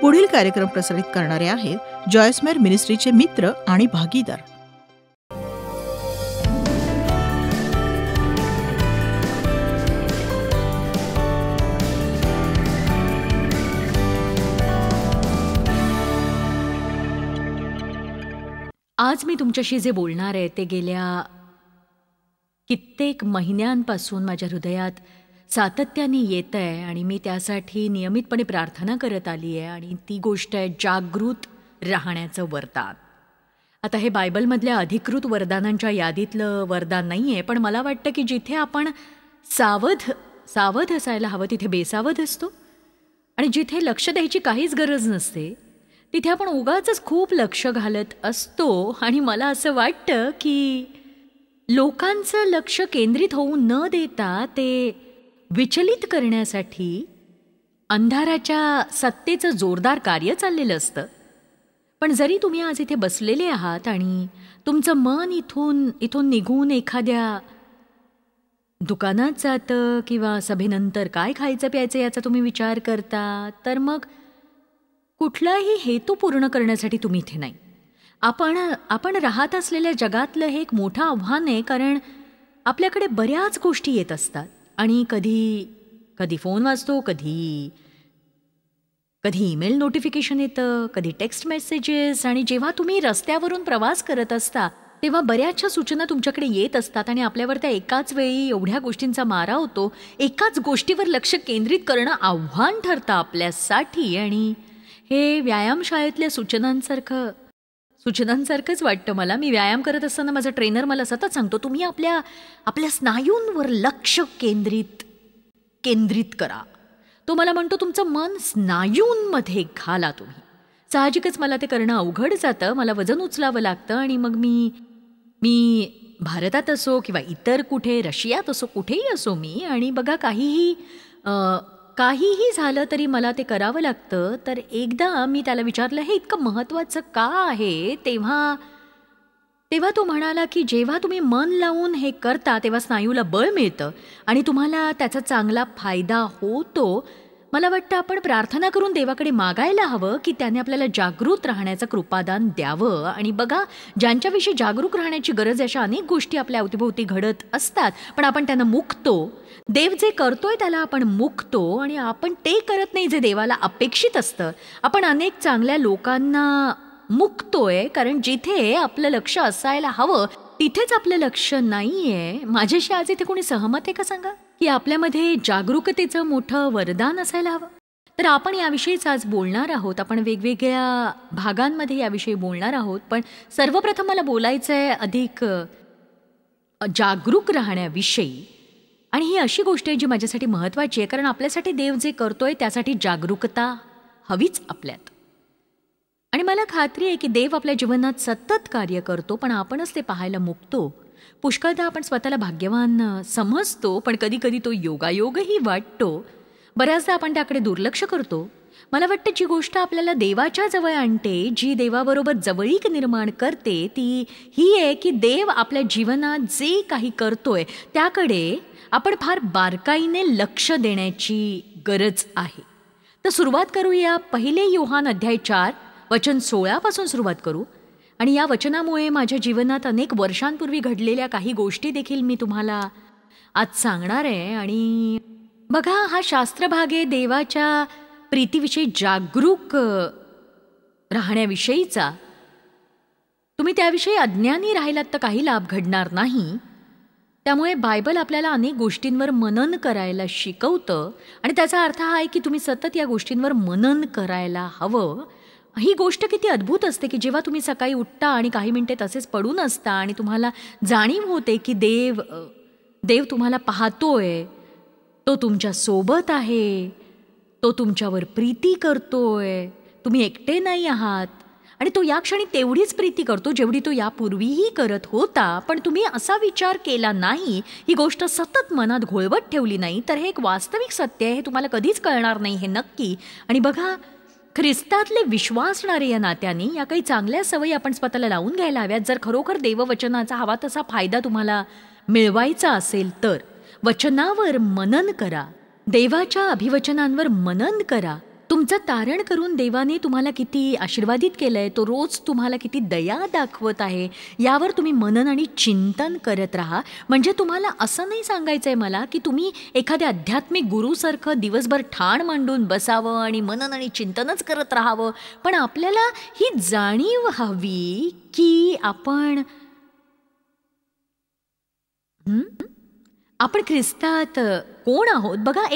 पुढील कार्यक्रम प्रसारित करणारे आहेत जॉयसमेर मिनिस्ट्रीचे मित्र आणि भागीदार. आज मी तुमच्याशी जे बोलणार आहे ते गेल्या कित्येक महिन्यांपासून माझ्या हृदयात सातत्याने येत आहे आणि मी त्यासाठी नियमितपणे प्रार्थना करत आली आहे. आणि ती गोष्ट आहे जागृत राहण्याचं वरदान. आता हे बायबलमधल्या अधिकृत वरदानांच्या यादीतलं वरदान नाही आहे, पण मला वाटतं की जिथे आपण सावध असायला हवं तिथे बेसावध असतो, आणि जिथे लक्ष द्यायची काहीच गरज नसते तिथे आपण उगाचच खूप लक्ष घालत असतो. आणि मला असं वाटतं की लोकांचं लक्ष केंद्रित होऊ न देता ते विचलित करण्यासाठी अंधाराच्या सत्तेचं जोरदार कार्य चाललेलं असतं. पण जरी तुम्ही आज इथे बसलेले आहात आणि तुमचं मन इथून निघून एखाद्या दुकानात जातं किंवा सभेनंतर काय खायचं प्यायचं याचा तुम्ही विचार करता, तर मग कुठलाही हेतू पूर्ण करण्यासाठी तुम्ही इथे नाही. आपण राहत असलेल्या जगातलं हे एक मोठं आव्हान आहे, कारण आपल्याकडे बऱ्याच गोष्टी येत असतात आणि कधी फोन वाजतो, कधी ईमेल नोटिफिकेशन येतं, कधी टेक्स्ट मेसेजेस. आणि जेव्हा तुम्ही रस्त्यावरून प्रवास करत असता तेव्हा बऱ्याचशा सूचना तुमच्याकडे येत असतात आणि आपल्यावर त्या एकाच वेळी एवढ्या गोष्टींचा मारा होतो. एकाच गोष्टीवर लक्ष केंद्रित करणं आव्हान ठरतं आपल्यासाठी. आणि हे व्यायामशाळेतल्या सूचनांसारखंच वाटतं मला. मी व्यायाम करत असताना माझा ट्रेनर मला सतत सांगतो, तुम्ही आपल्या स्नायूंवर लक्ष केंद्रित करा. तो मला म्हणतो तुमचं मन स्नायूंमध्ये घाला तुम्ही. साहजिकच मला ते करणं अवघड जातं. मला वजन उचलावं लागतं आणि मग मी भारतात असो किंवा इतर कुठे, रशियात असो, कुठेही असो मी, आणि बघा काहीही झालं तरी मला ते करावं लागतं. तर एकदा मी त्याला विचारलं हे इतकं महत्त्वाचं का आहे, तेव्हा तो म्हणाला की जेव्हा तुम्ही मन लावून हे करता तेव्हा स्नायूला बळ मिळतं आणि तुम्हाला त्याचा चांगला फायदा होतो. मला वाटतं आपण प्रार्थना करून देवाकडे मागायला हवं की त्याने आपल्याला जागृत राहण्याचं कृपादान द्यावं. आणि बघा, ज्यांच्याविषयी जागरूक राहण्याची गरज आहे अशा अनेक गोष्टी आपल्या अवतीभोवती घडत असतात, पण आपण त्यांना मुकतो. देव जे करतोय त्याला आपण मुकतो आणि आपण ते करत नाही जे देवाला अपेक्षित असतं. आपण अनेक चांगल्या लोकांना मुकतोय, कारण जिथे आपलं लक्ष असायला हवं तिथेच आपलं लक्ष नाहीये. माझ्याशी आज इथे कोणी सहमत आहे का सांगा, की आपल्यामध्ये जागरूकतेचं मोठं वरदान असायला हवं? तर आपण याविषयीच आज बोलणार आहोत. आपण वेगवेगळ्या भागांमध्ये याविषयी बोलणार आहोत. पण सर्वप्रथम मला बोलायचं आहे अधिक जागरूक राहण्याविषयी. आणि ही अशी गोष्ट आहे जी माझ्यासाठी महत्त्वाची आहे, कारण आपल्यासाठी देव जे करतोय त्यासाठी जागरूकता हवीच आपल्यात. आणि मला खात्री आहे की देव आपल्या जीवनात सतत कार्य करतो, पण आपणच ते पाहायला मुकतो. पुष्कळदा आपण स्वतःला भाग्यवान समजतो, पण कधी कधी तो योगायोगही वाटतो. बऱ्याचदा आपण त्याकडे दुर्लक्ष करतो. मला वाटतं जी गोष्ट आपल्याला देवाच्या जवळ आणते, जी देवाबरोबर जवळीक निर्माण करते, ती ही आहे की देव आपल्या जीवनात जे काही करतोय त्याकडे आपण फार बारकाईने लक्ष देण्याची गरज आहे. तर सुरुवात करूया. 1 योहान अध्याय 4 वचन 16 पासून सुरुवात करू. आणि या वचनामुळे माझ्या जीवनात अनेक वर्षांपूर्वी घडलेल्या काही गोष्टी देखील मी तुम्हाला आज सांगणार आहे. आणि बघा, हा शास्त्रभाग आहे देवाच्या प्रीतीविषयी जागरूक राहण्याविषयीचा. तुम्ही त्याविषयी अज्ञानी राहिलात तर काही लाभ घडणार नाही. त्यामुळे बायबल आपल्याला अनेक गोष्टींवर मनन करायला शिकवतं आणि त्याचा अर्थ हा आहे की तुम्ही सतत या गोष्टींवर मनन करायला हवं. ही गोष्ट किती अद्भुत असते की जेव्हा तुम्ही सकाळी उठता आणि काही मिनिटे तसेच पडून असता आणि तुम्हाला जाणीव होते की देव तुम्हाला पाहतोय, तो तुमच्या सोबत आहे, तो तुमच्यावर प्रीती करतोय, तुम्ही एकटे नाही आहात. आणि तो या क्षणी तेवढीच प्रीती करतो जेवढी तो यापूर्वीही करत होता. पण तुम्ही असा विचार केला नाही, ही गोष्ट सतत मनात घोळवत ठेवली नाही, तर हे एक वास्तविक सत्य आहे. हे तुम्हाला कधीच कळणार नाही, हे नक्की. आणि बघा, ख्रिस्तातले विश्वासणारे या नात्याने या काही चांगल्या सवयी आपण स्वतःला लावून घ्यायला हव्यात. जर खरोखर देववचनाचा हवा तसा फायदा तुम्हाला मिळवायचा असेल तर वचनावर मनन करा, देवाच्या अभिवचनांवर मनन करा. तुमचं तारण करून देवाने तुम्हाला किती आशीर्वादित केलंय, तो रोज तुम्हाला किती दया दाखवत आहे, यावर तुम्ही मनन आणि चिंतन करत राहा. म्हणजे तुम्हाला असं नाही सांगायचंय मला की तुम्ही एखाद्या आध्यात्मिक गुरुसारखं दिवसभर ठाण मांडून बसावं आणि मनन आणि चिंतनच करत राहावं, पण आपल्याला ही जाणीव हवी की आपण ख्रिस्तात कोण आहोत. बघा,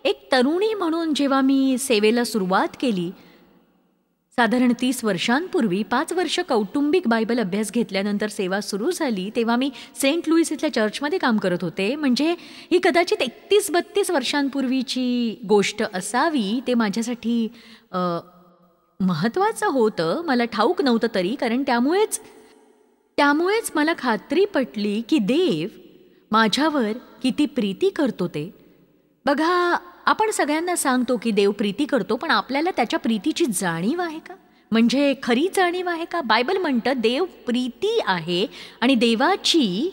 एक तरुणी म्हणून जेव्हा मी सेवेला सुरुवात केली, साधारण 30 वर्षांपूर्वी, 5 वर्ष कौटुंबिक बायबल अभ्यास घेतल्यानंतर सेवा सुरू झाली, तेव्हा मी सेंट लुईस इथल्या चर्चमध्ये काम करत होते. म्हणजे ही कदाचित 31-32 वर्षांपूर्वीची गोष्ट असावी. ते माझ्यासाठी महत्त्वाचं होतं, मला ठाऊक नव्हतं तरी, कारण त्यामुळेच मला खात्री पटली की देव माझ्यावर किती प्रीती करतो ते. बघा, आपण सगळ्यांना सांगतो की देव प्रीती करतो, पण आपल्याला त्याच्या प्रीतीची जाणीव आहे का? म्हणजे खरी जाणीव आहे का? बायबल म्हणतं देव प्रीती आहे आणि देवाची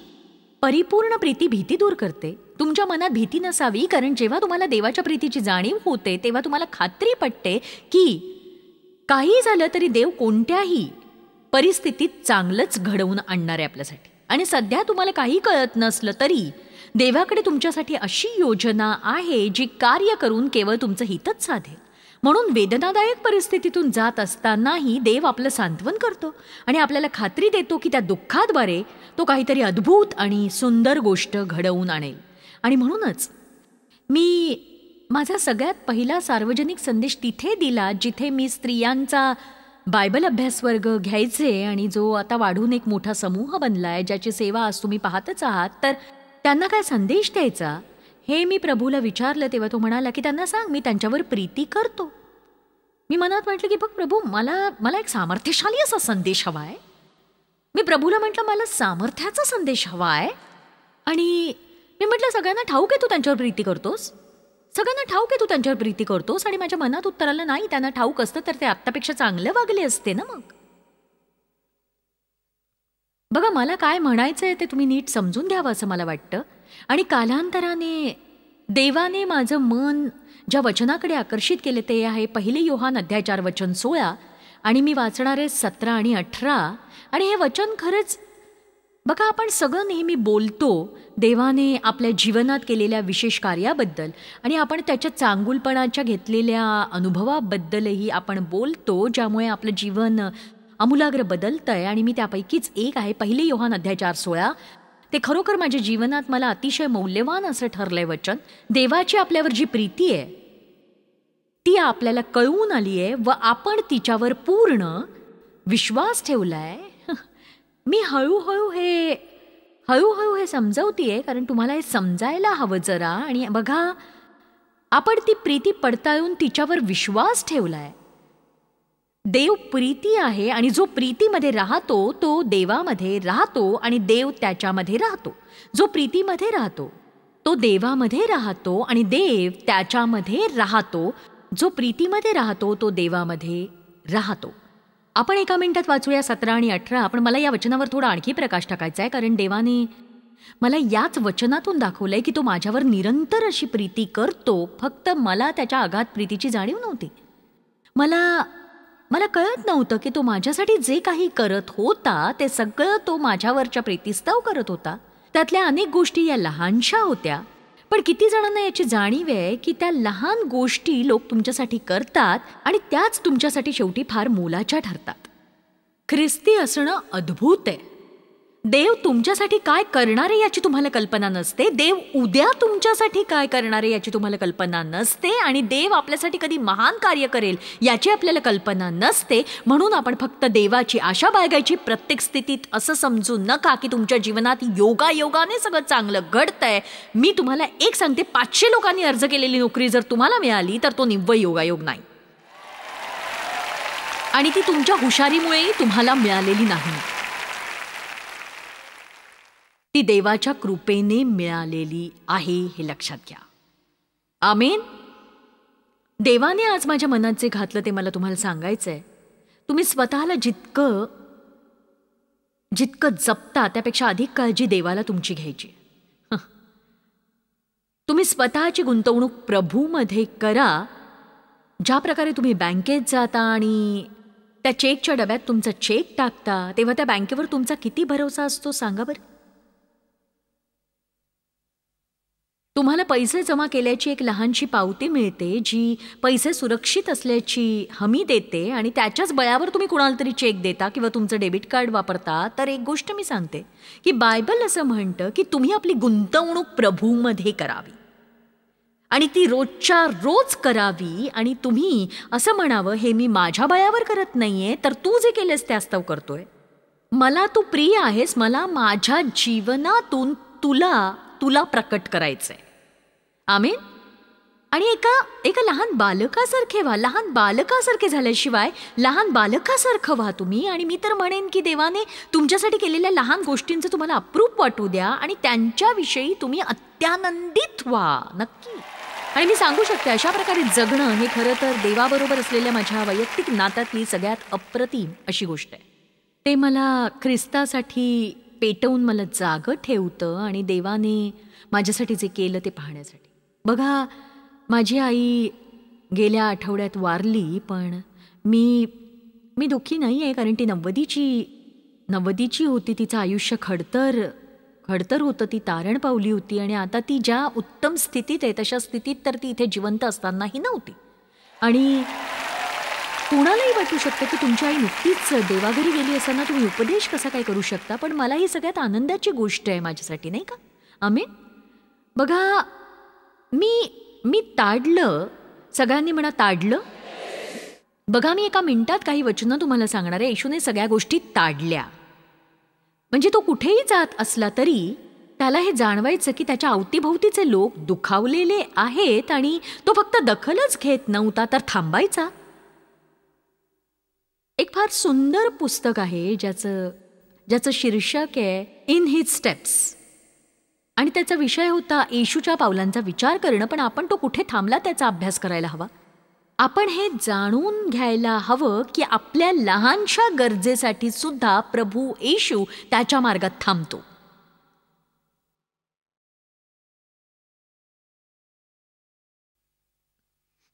परिपूर्ण प्रीती भीती दूर करते. तुमच्या मनात भीती नसावी, कारण जेव्हा तुम्हाला देवाच्या प्रीतीची जाणीव होते तेव्हा तुम्हाला खात्री पटते की काही झालं तरी देव कोणत्याही परिस्थितीत चांगलंच घडवून आणणार आहे आपल्यासाठी. आणि सध्या तुम्हाला काही कळत नसलं तरी देवाकडे तुमच्यासाठी अशी योजना आहे जी कार्य करून केवळ तुमचं हितच साधेल. म्हणून वेदनादायक परिस्थितीतून जात असतानाही देव आपलं सांत्वन करतो आणि आपल्याला खात्री देतो की त्या दुःखाद्वारे तो काहीतरी अद्भुत आणि सुंदर गोष्ट घडवून आणेल. आणि म्हणूनच मी माझा सगळ्यात पहिला सार्वजनिक संदेश तिथे दिला जिथे मी स्त्रियांचा बायबल अभ्यास वर्ग घ्यायचे, आणि जो आता वाढून एक मोठा समूह बनलाय, ज्याची सेवा आज तुम्ही पाहतच आहात. तर त्यांना काय संदेश द्यायचा हे मी प्रभूला विचारलं, तेव्हा तो म्हणाला की त्यांना सांग मी त्यांच्यावर प्रीती करतो. मी मनात म्हटलं की बघ प्रभू, मला एक सामर्थ्यशाली असा संदेश हवा आहे. मी प्रभूला म्हटलं मला सामर्थ्याचा संदेश हवा आहे. आणि मी म्हटलं सगळ्यांना ठाऊक आहे तू त्यांच्यावर प्रीती करतोस, सगळ्यांना ठाऊक आहे तू त्यांच्यावर प्रीती करतोस. आणि माझ्या मनात उत्तर आलं नाही, त्यांना ठाऊक असतं तर ते आत्तापेक्षा चांगले वागले असते ना. मग बघा, मला काय म्हणायचंय ते तुम्ही नीट समजून घ्यावं असं मला वाटतं. आणि कालांतराने देवाने माझं मन ज्या वचनाकडे आकर्षित केले ते आहे 1 योहान अध्याय 4 वचन 16, आणि मी वाचणार आहे 17 आणि 18. आणि हे वचन खरंच, बघा, आपण सगळं नेहमी बोलतो देवाने आपल्या जीवनात केलेल्या विशेष कार्याबद्दल, आणि आपण त्याच्या चांगुलपणाच्या घेतलेल्या अनुभवाबद्दलही आपण बोलतो, ज्यामुळे आपलं जीवन आमूलाग्र बदलतंय. आणि मी त्यापैकीच एक आहे 1 योहान अध्याय 4:16. ते खरोखर माझ्या जीवनात मला अतिशय मौल्यवान असं ठरलंय वचन. देवाची आपल्यावर जी प्रीती आहे ती आपल्याला कळून आली आहे व आपण तिच्यावर पूर्ण विश्वास ठेवलाय. मी हळूहळू हे समजवतीये, कारण तुम्हाला हे समजायला हवं जरा. आणि बघा, आपण ती प्रीती पडताळून तिच्यावर विश्वास ठेवलाय. देव प्रीती आहे आणि जो प्रीतीमध्ये राहतो तो देवामध्ये राहतो आणि देव त्याच्यामध्ये राहतो. जो प्रीतीमध्ये राहतो तो देवामध्ये राहतो आणि देव त्याच्यामध्ये राहतो. जो प्रीतीमध्ये राहतो तो देवामध्ये राहतो. आपण एका मिनिटात वाचूया 17 आणि 18. पण मला या वचनावर थोडा आणखी प्रकाश टाकायचा आहे, कारण देवाने मला याच वचनातून दाखवलंय की तो माझ्यावर निरंतर अशी प्रीती करतो. फक्त मला त्याच्या अगाध प्रीतीची जाणीव नव्हती. मला कळत नव्हतं की तो माझ्यासाठी जे काही करत होता ते सगळं तो माझ्यावरच्या प्रीतीस्तव करत होता. त्यातल्या अनेक गोष्टी या लहानशा होत्या, पण किती जणांना याची जाणीव आहे की त्या लहान गोष्टी लोक तुमच्यासाठी करतात आणि त्याच तुमच्यासाठी शेवटी फार मोलाच्या ठरतात. ख्रिस्ती असणं अद्भुत आहे. देव तुमच्यासाठी काय करणार आहे याची तुम्हाला कल्पना नसते. देव उद्या तुमच्यासाठी काय करणार आहे याची तुम्हाला कल्पना नसते. आणि देव आपल्यासाठी कधी महान कार्य करेल याची आपल्याला कल्पना नसते. म्हणून आपण फक्त देवाची आशा बाळगायची. प्रत्येक स्थितीत असं समजू नका की तुमच्या जीवनात योगायोगाने सगळं चांगलं घडतंय. मी तुम्हाला एक सांगते, 500 लोकांनी अर्ज केलेली नोकरी जर तुम्हाला मिळाली तर तो निव्वळ योगायोग नाही, आणि ती तुमच्या हुशारीमुळेही तुम्हाला मिळालेली नाही. ती देवाच्या कृपेने मिळालेली आहे, हे लक्षात घ्या. आमेन. देवाने आज माझ्या मनात जे घातलं ते मला तुम्हाला सांगायचंय. तुम्ही स्वतःला जितकं जपता त्यापेक्षा अधिक काळजी देवाला तुमची घ्यायची. तुम्ही स्वतःची गुंतवणूक प्रभूमध्ये करा ज्या प्रकारे तुम्ही बँकेत जाता आणि त्या चेकच्या डब्यात तुमचा चेक टाकता, तेव्हा त्या बँकेवर तुमचा किती भरोसा असतो सांगा बरं. तुम्हाला पैसे जमा केल्याची एक लहानशी पावती मिळते जी पैसे सुरक्षित असल्याची हमी देते आणि त्याच्याच बळावर तुम्ही कुणाला तरी चेक देता किंवा तुमचं डेबिट कार्ड वापरता. तर एक गोष्ट मी सांगते की बायबल असं म्हणतं की तुम्ही आपली गुंतवणूक प्रभूमध्ये करावी आणि ती रोजच्या रोज करावी. आणि तुम्ही असं म्हणावं, हे मी माझ्या बळावर करत नाहीये, तर तू जे केलेस त्यास्तव करतोय. मला तू प्रिय आहेस, मला माझ्या जीवनातून तुला प्रकट करायचंय. आमेन. आणि एका लहान बालकासारखे व्हा. लहान बालकासारखे झाल्याशिवाय लहान बालकासारखं व्हा तुम्ही. आणि मी तर म्हणेन की देवाने तुमच्यासाठी केलेल्या लहान गोष्टींचं तुम्हाला अप्रूप वाटू द्या आणि त्यांच्याविषयी तुम्ही अत्यानंदित व्हा नक्की. आणि मी सांगू शकते अशा प्रकारे जगणं हे खरं तर देवाबरोबर असलेल्या माझ्या वैयक्तिक नात्यातली सगळ्यात अप्रतिम अशी गोष्ट आहे. ते मला ख्रिस्तासाठी पेटवून मला जागं ठेवतं आणि देवाने माझ्यासाठी जे केलं ते पाहण्यासाठी. बघा, माझी आई गेल्या आठवड्यात वारली, पण मी दुःखी नाही आहे, कारण ती 90ची होती. तिचं आयुष्य खडतर होतं. ती तारण पावली होती आणि आता ती ज्या उत्तम स्थितीत आहे तशा स्थितीत तर ती इथे जिवंत असतानाही नव्हती. आणि कुणालाही वाटू शकतं की तुमची आई नुकतीच देवाघरी गेली असताना तुम्ही उपदेश कसा काय करू शकता. पण मला ही सगळ्यात आनंदाची गोष्ट आहे माझ्यासाठी, नाही का. आमेन. बघा, मी ताडलं. सगळ्यांनी म्हणा ताडलं. बघा, मी एका मिनिटात काही वचनं तुम्हाला सांगणार आहे. येशूने सगळ्या गोष्टी ताडल्या. म्हणजे तो कुठेही जात असला तरी त्याला हे जाणवायचं की त्याच्या अवतीभोवतीचे लोक दुखावलेले आहेत आणि तो फक्त दखलच घेत नव्हता तर थांबायचा. एक फार सुंदर पुस्तक आहे ज्याचं शीर्षक आहे इन हिज स्टेप्स आणि त्याचा विषय होता येशूच्या पावलांचा विचार करणं. पण आपण तो कुठे थांबला त्याचा अभ्यास करायला हवा. आपण हे जाणून घ्यायला हवं की आपल्या लहानशा गरजेसाठी सुद्धा प्रभू येशू त्याच्या मार्गात थांबतो.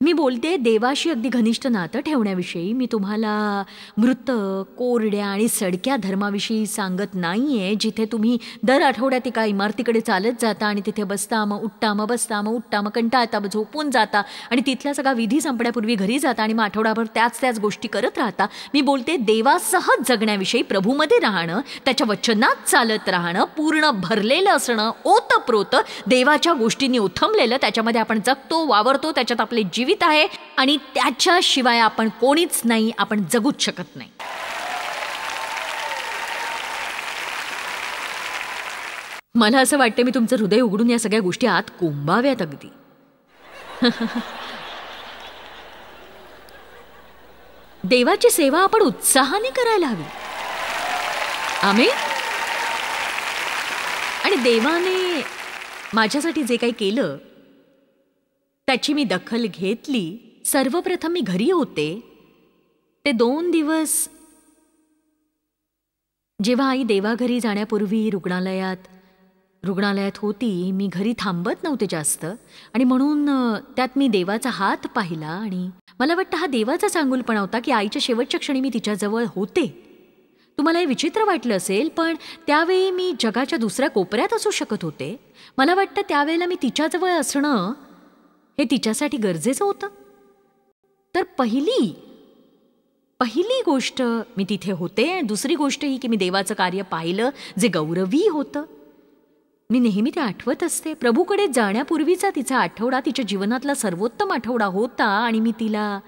मी बोलते देवाशी अगदी घनिष्ठ नातं ठेवण्याविषयी. मी तुम्हाला मृत, कोरड्या आणि सडक्या धर्माविषयी सांगत नाहीये जिथे तुम्ही दर आठवड्यात एका इमारतीकडे चालत जाता आणि तिथे बसता, मग उठता, मग बसता, मग उठता, मग कंटाळता, मग झोपून जाता आणि तिथला सगळा विधी संपण्यापूर्वी घरी जाता आणि मग आठवडाभर त्याच गोष्टी करत राहता. मी बोलते देवासह जगण्याविषयी, प्रभूमध्ये राहणं, त्याच्या वचनात चालत राहणं, पूर्ण भरलेलं असणं, ओतप्रोत देवाच्या गोष्टींनी उथंबलेलं, त्याच्यामध्ये आपण जगतो, वावरतो, त्याच्यात आपले जीवित आहे आणि त्याच्याशिवाय आपण कोणीच नाही, आपण जगूच शकत नाही. मला असं वाटतं मी तुमचं हृदय उघडून या सगळ्या गोष्टी आत कोंबाव्यात अगदी. देवाची सेवा आपण उत्साहाने करायला हवी. आमेन. आणि देवाने माझ्यासाठी जे काही केलं त्याची मी दखल घेतली. सर्वप्रथम मी घरी होते. ते 2 दिवस जेव्हा आई देवाघरी जाण्यापूर्वी रुग्णालयात होती, मी घरी थांबत नव्हते जास्त आणि म्हणून त्यात मी देवाचा हात पाहिला आणि मला वाटतं हा देवाचा चांगुलपणा होता की आईच्या शेवटच्या क्षणी मी तिच्याजवळ होते. तुम्हाला हे विचित्र वाटलं असेल, पण त्यावेळी मी जगाच्या दुसऱ्या कोपऱ्यात असू शकत होते. मला वाटतं त्यावेळेला मी तिच्याजवळ असणं हे तिच्यासाठी गरजेचं होतं. तर पहिली गोष्ट मी तिथे होते. दुसरी गोष्ट ही की मी देवाचं कार्य पाहिलं जे गौरवी होतं. मी नेहमी ते आठवत असते. प्रभूकडे जाण्यापूर्वीचा तिचा आठवडा तिच्या जीवनातला सर्वोत्तम आठवडा होता आणि मी तिला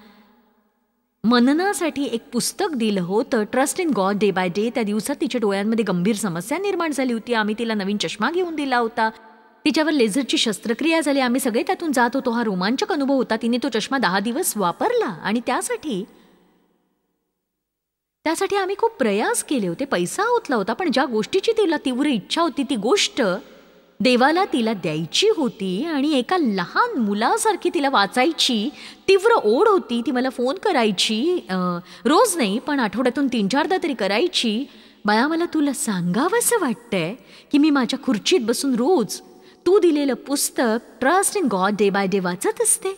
मननासाठी एक पुस्तक दिलं होतं, trust in God day by day. त्या दिवसात तिच्या डोळ्यांमध्ये गंभीर समस्या निर्माण झाली होती. आम्ही तिला नवीन चष्मा घेऊन दिला होता. तिच्यावर लेझरची शस्त्रक्रिया झाली. आम्ही सगळे त्यातून जात होतो. हा रोमांचक अनुभव होता. तिने तो चष्मा 10 दिवस वापरला आणि त्यासाठी आम्ही खूप प्रयास केले होते. पैसा ओतला होता. पण ज्या गोष्टीची तिला तीव्र इच्छा होती ती गोष्ट देवाला तिला द्यायची होती आणि एका लहान मुलासारखी तिला वाचायची तीव्र ओढ होती. ती मला फोन करायची, रोज नाही पण आठवड्यातून 3-4दा तरी करायची. बाळा, मला तुला सांगावंसं वाटतंय की मी माझ्या खुर्चीत बसून रोज तू दिलेलं पुस्तक trust in God day by day वाचत असते.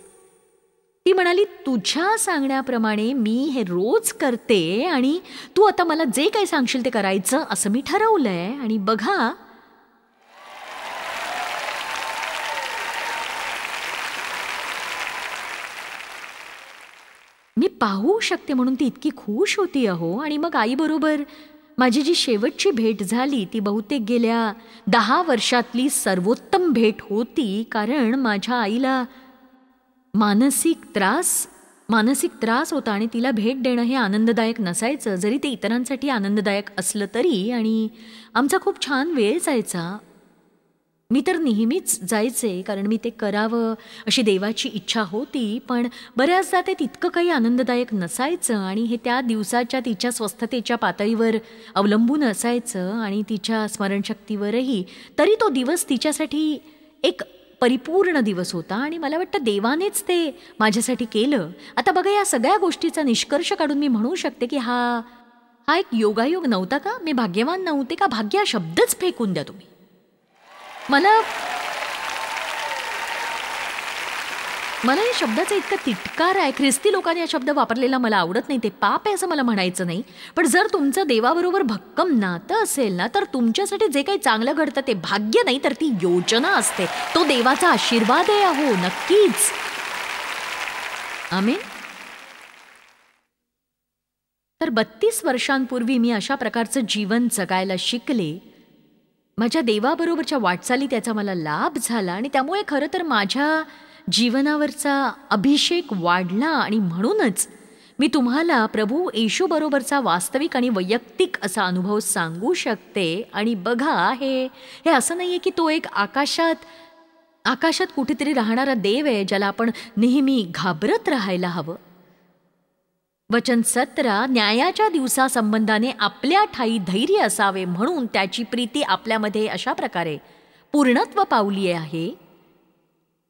ती म्हणाली, तुझ्या सांगण्याप्रमाणे मी हे रोज करते आणि तू आता मला जे काही सांगशील ते करायचं असं मी ठरवलंय. आणि बघा, मी पाहू शकते म्हणून ती इतकी खुश होती अहो. आणि मग आईबरोबर माझी जी शेवटची भेट झाली ती बहुतेक गेल्या 10 वर्षातली सर्वोत्तम भेट होती. कारण माझ्या आईला मानसिक त्रास होता आणि तिला भेट देणं हे आनंददायक नसायचं, जरी ते इतरांसाठी आनंददायक असलं तरी. आणि आमचा खूप छान वेळ जायचा. मी तर नेहमीच जायचे, कारण मी ते करावं अशी देवाची इच्छा होती. पण बऱ्याचदा ते तितकं काही आनंददायक नसायचं आणि हे त्या दिवसाच्या तिच्या स्वस्थतेच्या पातळीवर अवलंबून असायचं आणि तिच्या स्मरणशक्तीवरही. तरी तो दिवस तिच्यासाठी एक परिपूर्ण दिवस होता आणि मला वाटतं देवानेच ते माझ्यासाठी केलं. आता बघा, या सगळ्या गोष्टीचा निष्कर्ष काढून मी म्हणू शकते की हा एक योगायोग नव्हता का? मी भाग्यवान नव्हते का? भाग्य हा शब्दच फेकून द्या तुम्ही. मला या शब्दाचा इतका तिटकार आहे. ख्रिस्ती लोकांनी हा शब्द वापरलेला मला आवडत नाही. ते पाप आहे असं मला म्हणायचं नाही. पण जर तुमचं देवाबरोबर भक्कम नातं असेल ना, तर तुमच्यासाठी जे काही चांगलं घडतं ते भाग्य नाही तर ती योजना असते. तो देवाचा आशीर्वाद आहे अहो, नक्कीच. आमेन. तर 32 वर्षांपूर्वी मी अशा प्रकारचं जीवन जगायला शिकले. माझ्या देवाबरोबरच्या वाटचाली त्याचा मला लाभ झाला आणि त्यामुळे खरं तर माझ्या जीवनावरचा अभिषेक वाढला. आणि म्हणूनच मी तुम्हाला प्रभू येशूबरोबरचा वास्तविक आणि वैयक्तिक असा अनुभव सांगू शकते. आणि बघा, हे असं नाही आहे की तो एक आकाशात कुठेतरी राहणारा देव आहे ज्याला आपण नेहमी घाबरत राहायला हवं. वचन 17, न्यायाच्या दिवसासंबंधाने आपल्या ठाई धैर्य असावे म्हणून त्याची प्रीती आपल्यामध्ये अशा प्रकारे पूर्णत्व पावली आहे.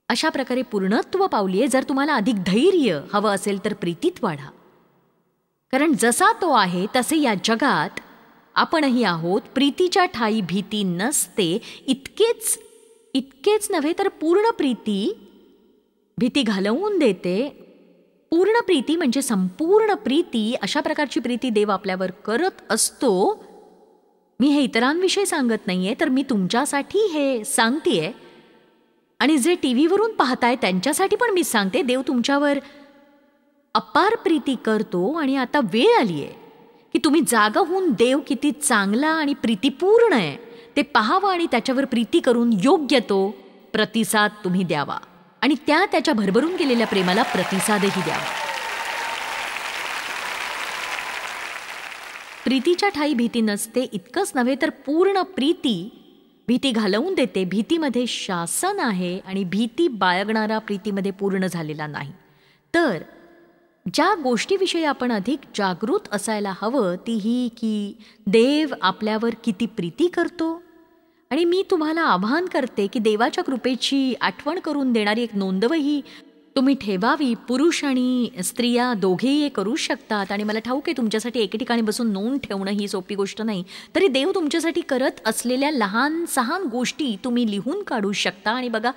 अशा प्रकारे पूर्णत्व पावली आहे. जर तुम्हाला अधिक धैर्य हवं असेल तर प्रीतीत वाढा. कारण जसा तो आहे तसे या जगात आपणही आहोत. प्रीतीच्या ठाई भीती नसते. इतकेच नव्हे तर पूर्ण प्रीती भीती घालवून देते. पूर्ण प्रीती म्हणजे संपूर्ण प्रीती. अशा प्रकारची प्रीती देव आपल्यावर करत असतो. मी हे इतरांविषयी सांगत नाहीये, तर मी तुमच्यासाठी हे सांगतेय. आणि जे टीव्हीवरून पाहताय त्यांच्यासाठी पण मी सांगते, देव तुमच्यावर अपार प्रीती करतो. आणि आता वेळ आली आहे की तुम्ही जागा होऊन देव किती चांगला आणि प्रीतीपूर्ण आहे ते पाहावं आणि त्याच्यावर प्रीती करून योग्य तो प्रतिसाद तुम्ही द्यावा आणि त्याच्या भरभरून केलेल्या प्रेमाला प्रतिसादही द्यावा. प्रीतीच्या ठाई भीती नसते. इतकंच नव्हे तर पूर्ण प्रीती भीती घालवून देते. भीतीमध्ये शासन आहे आणि भीती बाळगणारा प्रीतीमध्ये पूर्ण झालेला नाही. तर ज्या गोष्टीविषयी आपण अधिक जागृत असायला हवं ती ही की देव आपल्यावर किती प्रीती करतो. आणि मी तुम्हाला आवाहन करते की देवाच्या कृपेची आठवण करून देणारी एक नोंदवही तुम्ही ठेवावी. पुरुष आणि स्त्रिया दोघेही हे करू शकतात. आणि मला ठाऊक आहे तुमच्यासाठी एके ठिकाणी बसून नोंद ठेवणं ही सोपी गोष्ट नाही. तरी देव तुमच्यासाठी करत असलेल्या लहान सहान गोष्टी तुम्ही लिहून काढू शकता. आणि बघा,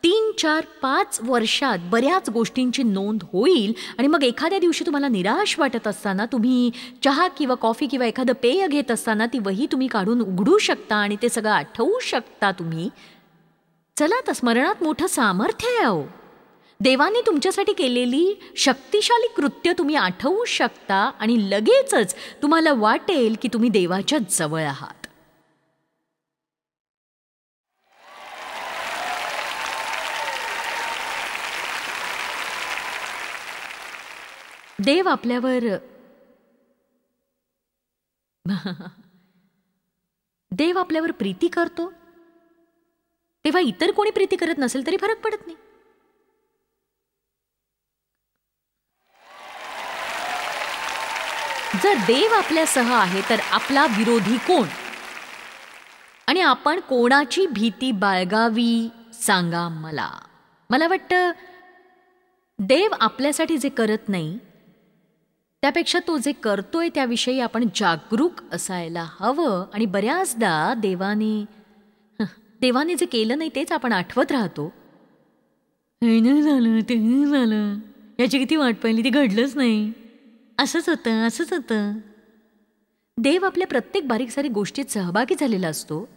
3, 4, 5 वर्षात बऱ्याच गोष्टींची नोंद होईल. आणि मग एखाद्या दिवशी तुम्हाला निराश वाटत असताना तुम्ही चहा किंवा कॉफी किंवा एखादं पेय घेत असताना ती वही तुम्ही काढून उघडू शकता आणि ते सगळं आठवू शकता तुम्ही. चला, तर स्मरणात मोठं सामर्थ्य आहे अहो. देवाने तुमच्यासाठी केलेली शक्तिशाली कृत्य तुम्ही आठवू शकता आणि लगेचच तुम्हाला वाटेल की तुम्ही देवाच्या जवळ आहात. देव आपल्यावर प्रीती करतो तेव्हा इतर कोणी प्रीती करत नसेल तरी फरक पडत नाही. जर देव आपल्यासह आहे तर आपला विरोधी कोण? आणि आपण कोणाची भीती बाळगावी सांगा मला. मला वाटतं देव आपल्यासाठी जे करत नाही त्यापेक्षा तो जे करतोय त्याविषयी आपण जागरूक असायला हवं. आणि बऱ्याचदा देवाने जे केलं नाही तेच आपण आठवत राहतो. हे नाही झालं, ते नाही झालं. याची किती वाट पाहिली, ती घडलंच नाही. असंच होतं. देव आपल्या प्रत्येक बारीक सारीक गोष्टीत सहभागी झालेला असतो.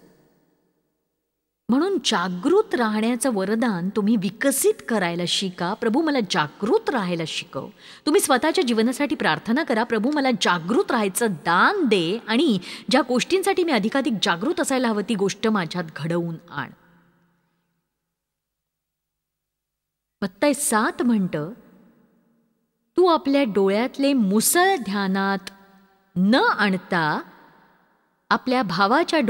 म्हणून जागृत राहण्याचं वरदान तुम्ही विकसित करायला शिका. प्रभू मला जागृत राहायला शिकव. तुम्ही स्वतःच्या जीवनासाठी प्रार्थना करा, प्रभू मला जागृत राहायचं दान दे आणि ज्या गोष्टींसाठी मी अधिकाधिक जागृत असायला हवं ती गोष्ट माझ्यात घडवून आण. मत्तई 7 म्हणतं, तू आपल्या डोळ्यातले मुसळ ध्यानात न आणता आपल्या भावाच्या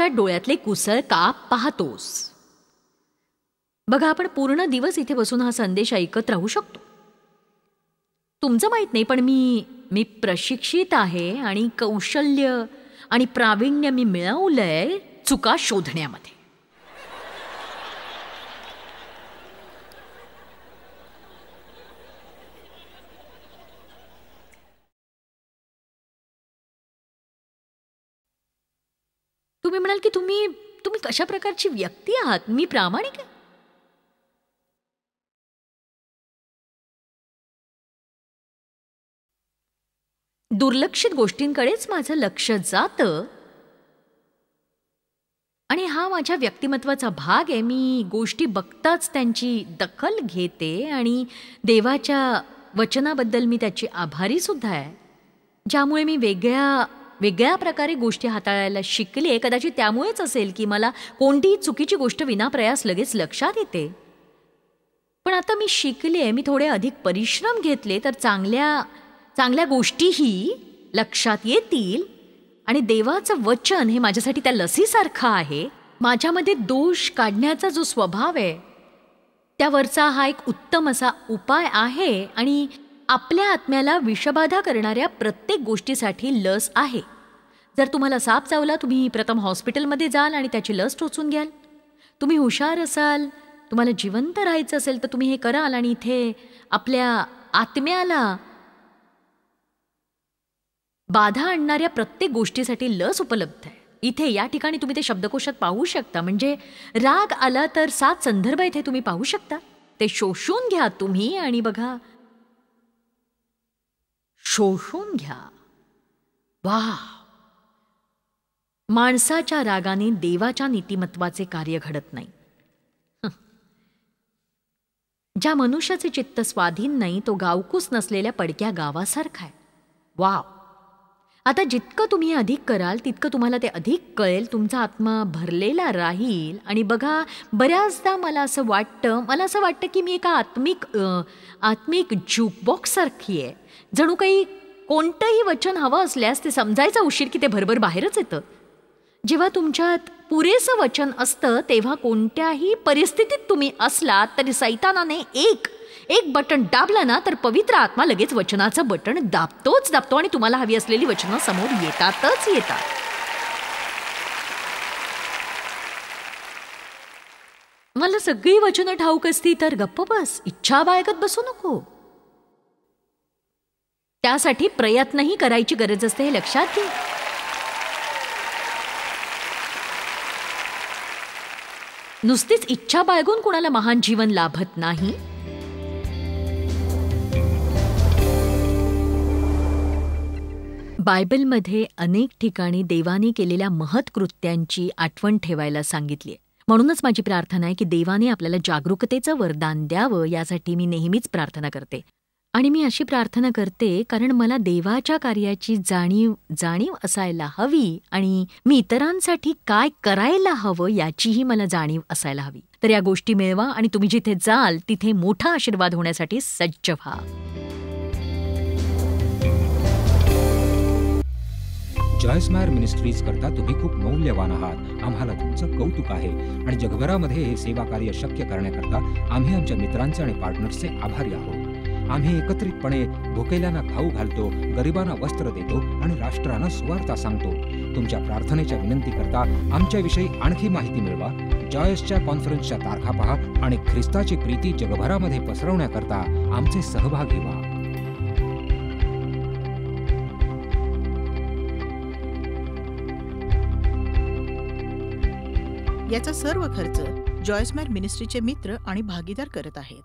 डोळ्यातले कुसळ का पाहतोस. बघा, आपण पूर्ण दिवस इथे बसून हा संदेश ऐकत राहू शकतो. तुमचं माहित नाही, पण मी प्रशिक्षित आहे आणि कौशल्य आणि प्रावीण्य मी मिळवलंय चुका शोधण्यामध्ये. तुम्ही म्हणाल की तुम्ही कशा प्रकारची व्यक्ती आहात. मी प्रामाणिक आहे. दुर्लक्षित गोष्टींकडेच माझं लक्ष जातं आणि हा माझ्या व्यक्तिमत्वाचा भाग आहे. मी गोष्टी बघताच त्यांची दखल घेते आणि देवाच्या वचनाबद्दल मी त्याची आभारी सुद्धा आहे, ज्यामुळे मी वेगळ्या प्रकारे गोष्टी हाताळायला शिकले. कदाचित त्यामुळेच असेल की मला कोणतीही चुकीची गोष्ट विनाप्रयास लगेच लक्षात येते. पण आता मी शिकले, मी थोडे अधिक परिश्रम घेतले तर चांगल्या गोष्टीही लक्षात येतील. आणि देवाचं वचन हे माझ्यासाठी त्या लसीसारखं आहे. माझ्यामध्ये दोष काढण्याचा जो स्वभाव आहे त्यावरचा हा एक उत्तम असा उपाय आहे. आणि आपल्या आत्म्याला विषबाधा करणाऱ्या प्रत्येक गोष्टीसाठी लस आहे. जर तुम्हाला साप चावला, तुम्ही प्रथम हॉस्पिटलमध्ये जाल आणि त्याची लस टोचून घ्याल. तुम्ही हुशार असाल, तुम्हाला जिवंत राहायचं असेल तर तुम्ही हे कराल. आणि इथे आपल्या आत्म्याला बाधा आणणाऱ्या प्रत्येक गोष्टीसाठी लस उपलब्ध आहे. इथे या ठिकाणी तुम्ही ते शब्दकोशात पाहू शकता. म्हणजे राग आला तर 7 संदर्भ इथे तुम्ही पाहू शकता. ते शोषून घ्या तुम्ही आणि बघा, शोषून घ्या. वाह! माणसाच्या रागाने देवाच्या नीतिमत्वाचे कार्य घडत नाही. ज्या मनुष्याचे चित्त स्वाधीन नाही तो गावकूस नसलेल्या पडक्या गावासारखा आहे. वाव! आता जितकं तुम्ही अधिक कराल तितकं तुम्हाला ते अधिक कळेल. तुमचा आत्मा भरलेला राहील. आणि बघा, बऱ्याचदा मला असं वाटतं की मी एका आत्मिक ज्यूकबॉक्स सारखी आहे. जणू काही कोणतंही वचन हवं असल्यास ते समजायचं उशीर की ते भरभर बाहेरच येतं. जेव्हा तुमच्यात पुरेसं वचन असतं तेव्हा कोणत्याही परिस्थितीत तुम्ही असलात तरी सैतानाने एक बटन दाबलं ना तर पवित्र आत्मा लगेच वचनाचं बटन दाबतो आणि तुम्हाला हवी असलेली वचनं समोर येतातच येतात. मला सगळी वचनं ठाऊक असती तर गप्प बस, इच्छा बाळगत बसू नको. त्यासाठी प्रयत्नही करायची गरज असते, हे लक्षात घे. नुसतीच इच्छा बाळगून कोणाला महान जीवन लाभत नाही. बायबलमध्ये अनेक ठिकाणी देवाने केलेल्या महत् कृत्यांची आठवण ठेवायला सांगितली आहे. म्हणूनच माझी प्रार्थना आहे की देवाने आपल्याला जागरूकतेचं वरदान द्यावं, यासाठी मी नेहमीच प्रार्थना करते. आणि मी अशी प्रार्थना करते कारण मला देवाच्या कार्याची जाणीव असायला हवी आणि मी इतरांसाठी काय करायला हवं याचीही मला जाणीव असायला हवी. तर या गोष्टी मिळवा आणि तुम्ही जिथे जाल तिथे मोठा आशीर्वाद होण्यासाठी सज्ज व्हा. जॉयस मायर मिनिस्ट्रीज करता तुम्ही खूप मौल्यवान आहात. आम्हाला तुमचं कौतुक आहे आणि जगभरामध्ये हे सेवा कार्य शक्य करण्याकरता आम्ही आमच्या मित्रांचे आणि पार्टनर्सचे आभारी आहोत. आम्ही एकत्रितपणे भुकेल्यांना खाऊ घालतो, गरिबांना वस्त्र देतो आणि राष्ट्रांना सुवार्ता सांगतो. तुमच्या प्रार्थनेच्या विनंती करता आमच्याविषयी आणखी माहिती मिळवा. जॉयसच्या कॉन्फरन्सच्या तारखा पहा आणि ख्रिस्ताची प्रीती जगभरामध्ये पसरवण्याकरता आमचे सहभागी व्हा. याचा सर्व खर्च जॉयसमेर मिनिस्ट्रीचे मित्र आणि भागीदार करत आहेत.